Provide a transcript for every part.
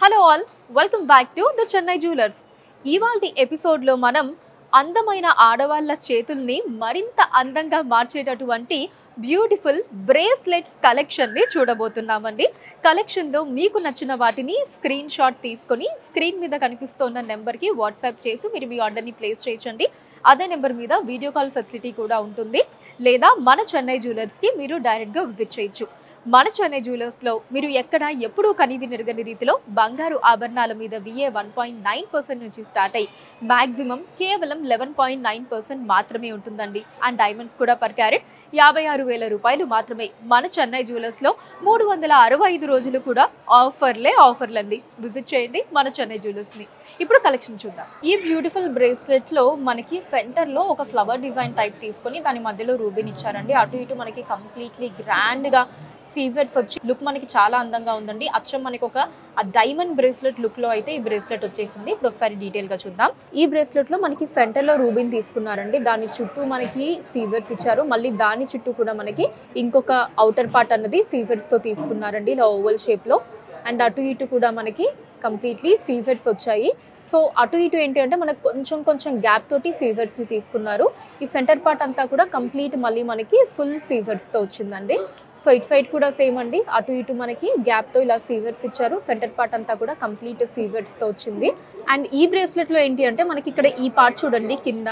Hello all, welcome back to the Chennai jewellers. ఇవాల్టి ఎపిసోడ్లో మనం అందమైన ఆడవాళ్ళ చేతుల్ని మరింత అందంగా మార్చేటటువంటి బ్యూటిఫుల్ బ్రేస్లెట్స్ కలెక్షన్ని చూడబోతున్నామండి. కలెక్షన్లో మీకు నచ్చిన వాటిని స్క్రీన్ షాట్ తీసుకొని స్క్రీన్ మీద కనిపిస్తున్న నెంబర్కి వాట్సాప్ చేసి మీరు మీ ఆర్డర్ని ప్లేస్ చేయొచ్చండి. అదే నెంబర్ మీద వీడియో కాల్ ఫెసిలిటీ కూడా ఉంటుంది. లేదా మన చెన్నై జ్యువెలర్స్కి మీరు డైరెక్ట్గా విజిట్ చేయొచ్చు. మన చెన్నై జ్యువెలర్స్లో మీరు ఎప్పుడూ కనీవి నిరగని రీతిలో బంగారు ఆభరణాల మీద VA 1.9% నుంచి స్టార్ట్ అయ్యి మ్యాక్సిమం కేవలం 11.9% మాత్రమే ఉంటుందండి. అండ్ డైమండ్స్ కూడా పర్ క్యారెట్ 56,000 రూపాయలు మాత్రమే. మన చెన్నై జ్యువెలర్స్లో 365 రోజులు కూడా ఆఫర్లండి. విజిట్ చేయండి మన చెన్నై జ్యువెలర్స్ని. ఇప్పుడు కలెక్షన్ చూద్దాం. ఈ బ్యూటిఫుల్ బ్రేస్లెట్లో మనకి సెంటర్లో ఒక ఫ్లవర్ డిజైన్ టైప్ తీసుకొని దాని మధ్యలో రూబిన్ ఇచ్చారండి. అటు ఇటు మనకి కంప్లీట్లీ గ్రాండ్గా సీజర్స్ వచ్చి లుక్ మనకి చాలా అందంగా ఉందండి. అచ్చం మనకి ఒక డైమండ్ బ్రేస్లెట్ లుక్లో అయితే ఈ బ్రేస్లెట్ వచ్చేసింది. ఇప్పుడు ఒకసారి డీటెయిల్గా చూద్దాం. ఈ బ్రేస్లెట్లో మనకి సెంటర్లో రూబిన్ తీసుకున్నారండి. దాని చుట్టూ మనకి సీజర్స్ ఇచ్చారు. మళ్ళీ దాని చుట్టూ కూడా మనకి ఇంకొక అవుటర్ పార్ట్ అన్నది సీజర్స్తో తీసుకున్నారండి, ఇలా ఓవల్ షేప్లో. అండ్ అటు ఇటు కూడా మనకి కంప్లీట్లీ సీజర్స్ వచ్చాయి. సో అటు ఇటు ఏంటి అంటే మనకు కొంచెం గ్యాప్ తోటి సీజర్స్ని తీసుకున్నారు. ఈ సెంటర్ పార్ట్ అంతా కూడా కంప్లీట్ మళ్ళీ మనకి ఫుల్ సీజర్స్తో వచ్చిందండి. సో ఇటు సైడ్ కూడా సేమ్ అండి, అటు ఇటు మనకి గ్యాప్తో ఇలా సీజర్స్ ఇచ్చారు. సెంటర్ పార్ట్ అంతా కూడా కంప్లీట్ సీజర్స్తో వచ్చింది. అండ్ ఈ బ్రేస్లెట్లో ఏంటి అంటే మనకి ఇక్కడ ఈ పార్ట్ చూడండి కింద.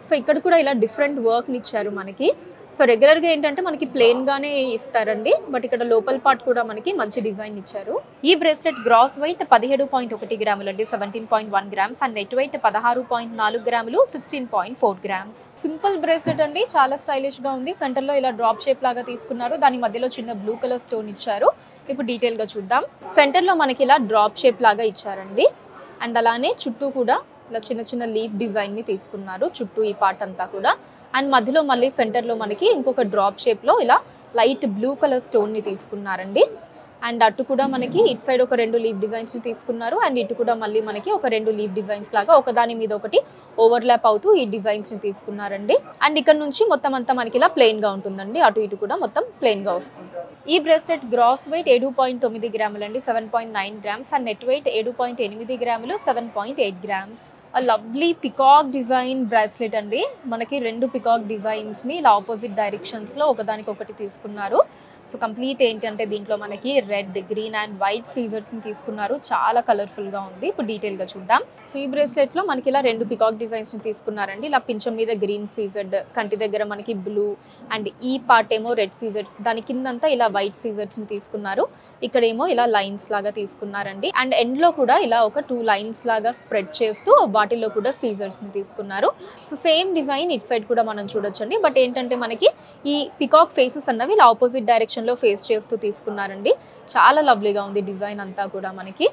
సో ఇక్కడ కూడా ఇలా డిఫరెంట్ వర్క్ని ఇచ్చారు మనకి. సో రెగ్యులర్గా ఏంటంటే మనకి ప్లెయిన్గానే ఇస్తారండి, బట్ ఇక్కడ లోపల పార్ట్ కూడా మనకి మంచి డిజైన్ ఇచ్చారు. ఈ బ్రేస్లెట్ గ్రాస్ వెయిట్ 17.1 గ్రాములు అండి, 17.1 గ్రామ్స్. అండ్ నెట్ వెయిట్ 16.4 గ్రాములు, 16.4 గ్రామ్స్. సింపుల్ బ్రేస్లెట్ అండి, చాలా స్టైలిష్గా ఉంది. సెంటర్లో ఇలా డ్రాప్ షేప్ లాగా తీసుకున్నారు. దాని మధ్యలో చిన్న బ్లూ కలర్ స్టోన్ ఇచ్చారు. ఇప్పుడు డీటెయిల్గా చూద్దాం. సెంటర్లో మనకి ఇలా డ్రాప్ షేప్ లాగా ఇచ్చారండి. అండ్ అలానే చుట్టూ కూడా ఇలా చిన్న లీఫ్ డిజైన్ని తీసుకున్నారు చుట్టూ ఈ పార్ట్ అంతా కూడా. అండ్ మధ్యలో మళ్ళీ సెంటర్లో మనకి ఇంకొక డ్రాప్ షేప్లో ఇలా లైట్ బ్లూ కలర్ స్టోన్ని తీసుకున్నారండి. అండ్ అటు కూడా మనకి ఇటు సైడ్ ఒక 2 లీఫ్ డిజైన్స్ని తీసుకున్నారు. అండ్ ఇటు కూడా మళ్ళీ మనకి ఒక 2 లీఫ్ డిజైన్స్ లాగా ఒకదాని మీద ఒకటి ఓవర్లాప్ అవుతూ ఈ డిజైన్స్ని తీసుకున్నారండి. అండ్ ఇక్కడ నుంచి మొత్తం అంతా మనకి ఇలా ప్లెయిన్గా ఉంటుందండి. అటు ఇటు కూడా మొత్తం ప్లెయిన్గా వస్తుంది. ఈ బ్రేస్లెట్ గ్రాస్ వెయిట్ 7.9 గ్రాములు అండి, 7.9 గ్రామ్స్. అండ్ నెట్ వెయిట్ 7.8 గ్రాములు, 7.8 grams. Lovely peacock design bracelet అండి. మనకి 2 పికాక్ డిజైన్స్ని ఇలా ఆపోజిట్ డైరెక్షన్స్లో ఒకదానికొకటి తీసుకున్నారు. సో కంప్లీట్ ఏంటంటే దీంట్లో మనకి రెడ్, గ్రీన్ అండ్ వైట్ సీజర్స్ని తీసుకున్నారు. చాలా కలర్ఫుల్గా ఉంది. ఇప్పుడు డీటెయిల్గా చూద్దాం. సో ఈ బ్రేస్లెట్లో మనకి ఇలా 2 పికాక్ డిజైన్స్ని తీసుకున్నారండి. ఇలా పింఛం మీద గ్రీన్ సీజర్డ్, కంటి దగ్గర మనకి బ్లూ, అండ్ ఈ పార్ట్ ఏమో రెడ్ సీజర్స్, దాని కిందంతా ఇలా వైట్ సీజర్స్ని తీసుకున్నారు. ఇక్కడేమో ఇలా లైన్స్ లాగా తీసుకున్నారండి. అండ్ ఎండ్లో కూడా ఇలా ఒక 2 లైన్స్ లాగా స్ప్రెడ్ చేస్తూ వాటిల్లో కూడా సీజర్స్ని తీసుకున్నారు. సో సేమ్ డిజైన్ ఇటు సైడ్ కూడా మనం చూడొచ్చండి. బట్ ఏంటంటే మనకి ఈ పికాక్ ఫేసెస్ అన్నవి ఇలా ఆపోజిట్ డైరెక్షన్ లో ఫేస్ చేస్తూ తీసుకున్నారండి. చాలా లవ్లీగా ఉంది డిజైన్ అంతా కూడా మనకి.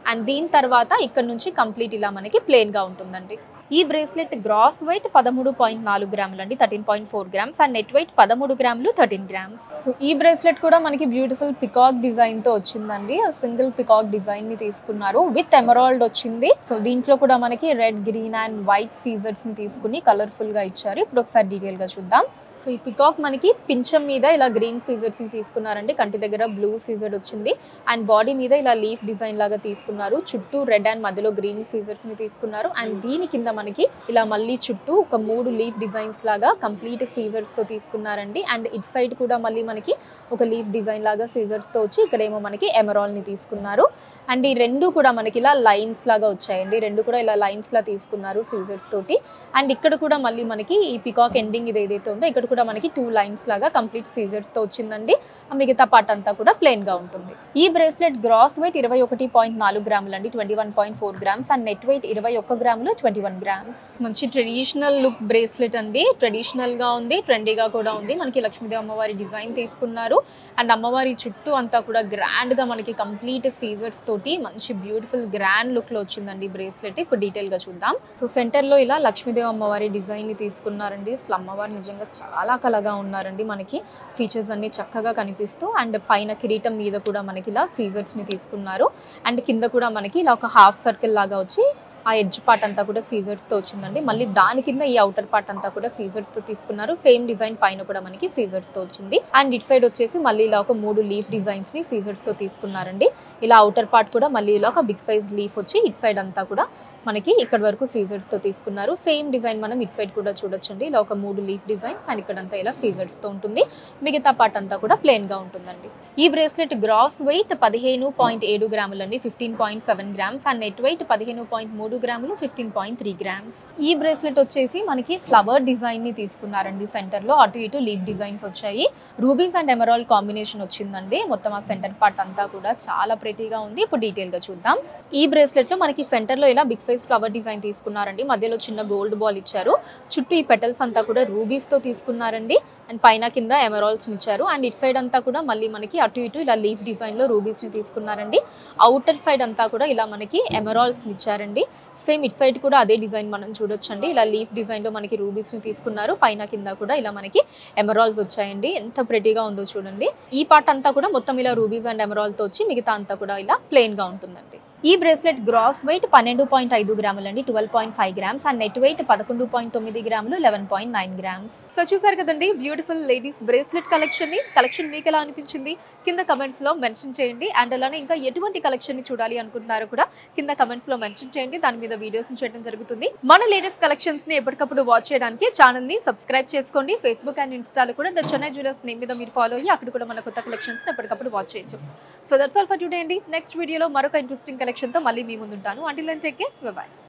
అండ్ దీని తర్వాత ఇక్కడ నుంచి కంప్లీట్ ఇలా మనకి ప్లెయిన్ గా ఉంటుందండి. ఈ బ్రేస్లెట్ గ్రాస్ వెయిట్ 13.4 గ్రాములు అండి, 13.4 గ్రామ్స్. అండ్ నెట్ వెయిట్ 13 గ్రాములు, 13 గ్రామ్స్. సో ఈ బ్రేస్లెట్ కూడా మనకి బ్యూటిఫుల్ పికాక్ డిజైన్ తో వచ్చిందండి. సింగిల్ పికాక్ డిజైన్ ని తీసుకున్నారు, విత్ ఎమరాల్డ్ వచ్చింది. సో దీంట్లో కూడా మనకి red, green and white scissors ని తీసుకుని కలర్ఫుల్ గా ఇచ్చారు. ఇప్పుడు ఒకసారి డీటెయిల్ గా చూద్దాం. సో ఈ పికాక్ మనకి పింఛం మీద ఇలా గ్రీన్ సీజర్స్ని తీసుకున్నారండి. కంటి దగ్గర బ్లూ సీజర్ వచ్చింది. అండ్ బాడీ మీద ఇలా లీఫ్ డిజైన్ లాగా తీసుకున్నారు. చుట్టూ రెడ్ అండ్ మధ్యలో గ్రీన్ సీజర్స్ని తీసుకున్నారు. అండ్ దీని కింద మనకి ఇలా మళ్ళీ చుట్టూ ఒక 3 లీఫ్ డిజైన్స్ లాగా కంప్లీట్ సీజర్స్తో తీసుకున్నారండి. అండ్ ఇట్ సైడ్ కూడా మళ్ళీ మనకి ఒక లీఫ్ డిజైన్ లాగా సీజర్స్తో వచ్చి ఇక్కడేమో మనకి ఎమరాల్ని తీసుకున్నారు. అండ్ ఈ 2 కూడా మనకి ఇలా లైన్స్ లాగా వచ్చాయండి. 2 కూడా ఇలా లైన్స్ లా తీసుకున్నారు సీజర్స్ తోటి. అండ్ ఇక్కడ కూడా మళ్ళీ మనకి ఈ పికాక్ ఎండింగ్ ఇది ఏదైతే ఉందో ఇక్కడ కూడా మనకి 2 లైన్స్ లాగా కంప్లీట్ సీజర్స్ తో వచ్చిందండి. మిగతా పార్ట్ అంతా కూడా ప్లెయిన్ గా ఉంటుంది. ఈ బ్రేస్లెట్ గ్రాస్ వెయిట్ 21.4 గ్రాములు అండి, 21.4 గ్రామ్స్. అండ్ నెట్ వెయిట్ 21 గ్రాములు, 21 గ్రామ్స్. మంచి ట్రెడిషనల్ లుక్ బ్రేస్లెట్ అండి. ట్రెడిషనల్ గా ఉంది, ట్రెండీగా కూడా ఉంది. మనకి లక్ష్మీదేవి అమ్మవారి డిజైన్ తీసుకున్నారు. అండ్ అమ్మవారి చుట్టూ అంతా కూడా గ్రాండ్ గా మనకి కంప్లీట్ సీజర్స్ తోటి మంచి బ్యూటిఫుల్ గ్రాండ్ లుక్ లో వచ్చిందండి బ్రేస్లెట్. ఇప్పుడు డీటెయిల్ గా చూద్దాం. సో సెంటర్ లో ఇలా లక్ష్మీదేవి అమ్మవారి డిజైన్ ని తీసుకున్నారండి. అసలు అమ్మవారు నిజంగా చాలా కలగా ఉన్నారండి. మనకి ఫీచర్స్ అన్ని చక్కగా కనిపిస్తూ, అండ్ పైన కిరీటం మీద కూడా మనకి ఇలా సీజర్స్ ని తీసుకున్నారు. అండ్ కింద కూడా మనకి ఇలా ఒక హాఫ్ సర్కిల్ లాగా వచ్చి ఆ ఎడ్జ్ పార్ట్ అంతా కూడా సీజర్స్తో వచ్చిందండి. మళ్ళీ దాని కింద ఈ అవుటర్ పార్ట్ అంతా కూడా సీజర్స్తో తీసుకున్నారు. సేమ్ డిజైన్ పైన కూడా మనకి సీజర్స్తో వచ్చింది. అండ్ ఇట్ సైడ్ వచ్చేసి మళ్ళీ ఇలా ఒక 3 లీఫ్ డిజైన్స్ని సీజర్స్తో తీసుకున్నారండి. ఇలా అవుటర్ పార్ట్ కూడా మళ్ళీ ఇలా ఒక బిగ్ సైజ్ లీఫ్ వచ్చి ఇట్ సైడ్ అంతా కూడా మనకి ఇక్కడ వరకు సీజర్స్తో తీసుకున్నారు. సేమ్ డిజైన్ మనం ఇట్ సైడ్ కూడా చూడొచ్చండి. ఇలా ఒక 3 లీఫ్ డిజైన్స్ అండ్ ఇక్కడంతా ఇలా సీజర్స్తో ఉంటుంది. మిగతా పార్ట్ అంతా కూడా ప్లెయిన్గా ఉంటుందండి. ఈ బ్రేస్లెట్ గ్రాస్ వెయిట్ 15.7 గ్రాములండి, 15.7 గ్రామ్స్. అండ్ నెట్ వెయిట్ 15.3 గ్రాములు, 15.3 గ్రామ్స్. ఈ బ్రేస్లెట్ వచ్చేసి మనకి ఫ్లవర్ డిజైన్ ని తీసుకున్నారండి. సెంటర్ లో అటు ఇటు లీఫ్ డిజైన్స్ వచ్చాయి. రూబీస్ అండ్ ఎమరాల్డ్ కాంబినేషన్ వచ్చిందండి. మొత్తం ఆ సెంటర్ పార్ట్ అంతా కూడా చాలా ప్రెటీగా ఉంది. ఇప్పుడు డీటెయిల్ గా చూద్దాం. ఈ బ్రేస్లెట్ లో మనకి సెంటర్ లో ఇలా బిగ్ సైజ్ ఫ్లవర్ డిజైన్ తీసుకున్నారండి. మధ్యలో చిన్న గోల్డ్ బాల్ ఇచ్చారు. చుట్టూ ఈ పెటల్స్ అంతా కూడా రూబీస్ తో తీసుకున్నారండి. అండ్ పైన కింద ఎమరాల్డ్స్ ఇచ్చారు. అండ్ ఇట్ సైడ్ అంతా కూడా మళ్ళీ మనకి అటు ఇటు ఇలా లీఫ్ డిజైన్ లో రూబీస్ ని తీసుకున్నారండి. అవుటర్ సైడ్ అంతా కూడా ఇలా మనకి ఎమరాల్డ్స్ ఇచ్చారండి. సేమ్ ఇట్ సైడ్ కూడా అదే డిజైన్ మనం చూడొచ్చండి. ఇలా లీఫ్ డిజైన్ లో మనకి రూబీస్ ని తీసుకున్నారు. పైన కింద కూడా ఇలా మనకి ఎమరాల్డ్స్ వచ్చాయండి. ఎంత ప్రెటీగా ఉందో చూడండి. ఈ పార్ట్ అంతా కూడా మొత్తం ఇలా రూబీస్ అండ్ ఎమరాల్డ్ తో వచ్చి మిగతా అంతా కూడా ఇలా ప్లెయిన్ గా ఉంటుందండి. ఈ బ్రేస్లెట్ గ్రాస్ వెయిట్ 12.5 గ్రాములండి, 12.5 గ్రామ్స్. అండ్ నెట్ వెయిట్ 11.9 గ్రాములు, 11.9 గ్రామ్స్. సో చూసారు కదండి బ్యూటిఫుల్ లేడీస్ బ్రేస్లెట్ కలెక్షన్ మీకు ఎలా అనిపించింది కింద కమెంట్స్ లో మెన్షన్ చేయండి. అండ్ అలానే ఇంకా ఎటువంటి కలెక్షన్ ని చూడాలి అనుకుంటున్నారో కూడా కింద కమెంట్స్ లో మెన్షన్ చేయండి. దాని మీద వీడియోస్ చేయడం జరుగుతుంది. మన లేటెస్ట్ కలెక్షన్స్ ని ఎప్పటికప్పుడు వాచ్ చేయడానికి ఛానల్ ని సబ్స్క్రైబ్ చేసుకోండి. ఫేస్బుక్ అండ్ ఇన్స్టాలో కూడా ద చెన్నై జ్యువెలర్స్ నేమ్ మీద మీరు ఫాలో అయ్యి అక్కడ కూడా మన కొత్త కలెక్షన్స్ ఎప్పటికప్పుడు వాచ్ చేయొచ్చు. So that's all for today అండి. నెక్స్ట్ వీడియోలో మరొక ఇంట్రెస్టింగ్ కలెక్షన్ తో మళ్ళీ మీ ముందుంటాను. Until then take care, bye by.